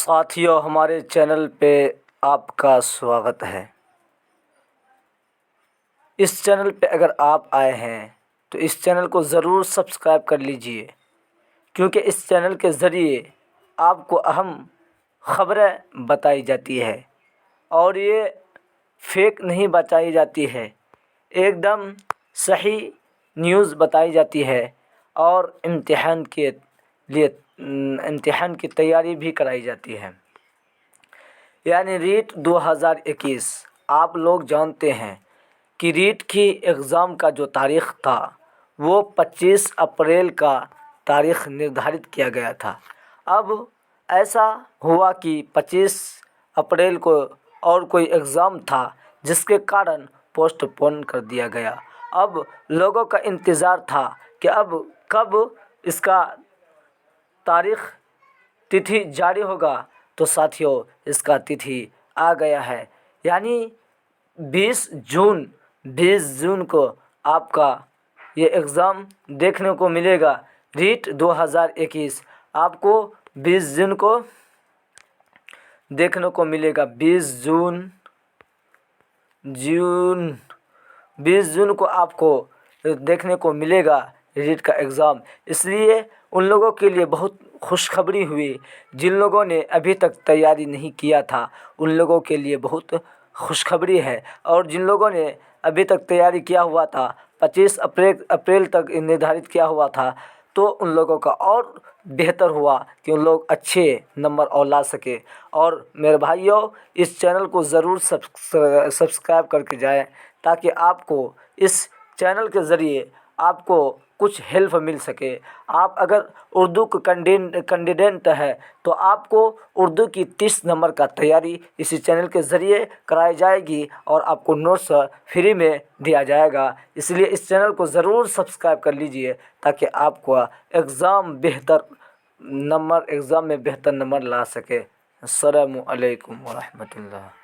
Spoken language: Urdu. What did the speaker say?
ساتھیوں، ہمارے چینل پہ آپ کا سواگت ہے۔ اس چینل پہ اگر آپ آئے ہیں تو اس چینل کو ضرور سبسکرائب کر لیجئے، کیونکہ اس چینل کے ذریعے آپ کو اہم خبریں بتائی جاتی ہے اور یہ فیک نہیں بتائی جاتی ہے، ایک دم صحیح نیوز بتائی جاتی ہے اور امتحان کی تیاری بھی کرائی جاتی ہے۔ یعنی ریٹ 2021 آپ لوگ جانتے ہیں کہ ریٹ کی ایگزام کا جو تاریخ تھا وہ 25 اپریل کا تاریخ نردھارت کیا گیا تھا۔ اب ایسا ہوا کہ 25 اپریل کو اور کوئی ایگزام تھا جس کے کارن پوسٹ پون کر دیا گیا۔ اب لوگوں کا انتظار تھا کہ اب کب اس کا تاریخ تتھی جاری ہوگا، تو ساتھیوں اس کا تتھی آ گیا ہے، یعنی 20 جون کو آپ کا یہ ایگزام دیکھنے کو ملے گا۔ ریٹ 2021 آپ کو 20 جون کو دیکھنے کو ملے گا۔ 20 جون کو آپ کو دیکھنے کو ملے گا ریٹ کا ایگزام۔ اس لیے ان لوگوں کے لیے بہت خوشخبری ہوئی جن لوگوں نے ابھی تک تیاری نہیں کیا تھا، ان لوگوں کے لیے بہت خوشخبری ہے، اور جن لوگوں نے ابھی تک تیاری کیا ہوا تھا، 25 اپریل تک نردھارت کیا ہوا تھا، تو ان لوگوں کا اور بہتر ہوا کہ ان لوگ اچھے نمبر اور لا سکے۔ اور میرے بھائیوں، اس چینل کو ضرور سبسکرائب کر کے جائیں تاکہ آپ کو اس چینل کے ذریعے آپ کو کچھ ہیلپ مل سکے۔ آپ اگر اردو کا کینڈیڈیٹ ہے تو آپ کو اردو کی 30 نمبر کا تیاری اسی چینل کے ذریعے کرائی جائے گی اور آپ کو نوٹس فری میں دیا جائے گا۔ اس لیے اس چینل کو ضرور سبسکرائب کر لیجئے تاکہ آپ کو ایگزام میں بہتر نمبر لا سکے۔ السلام علیکم ورحمۃ اللہ۔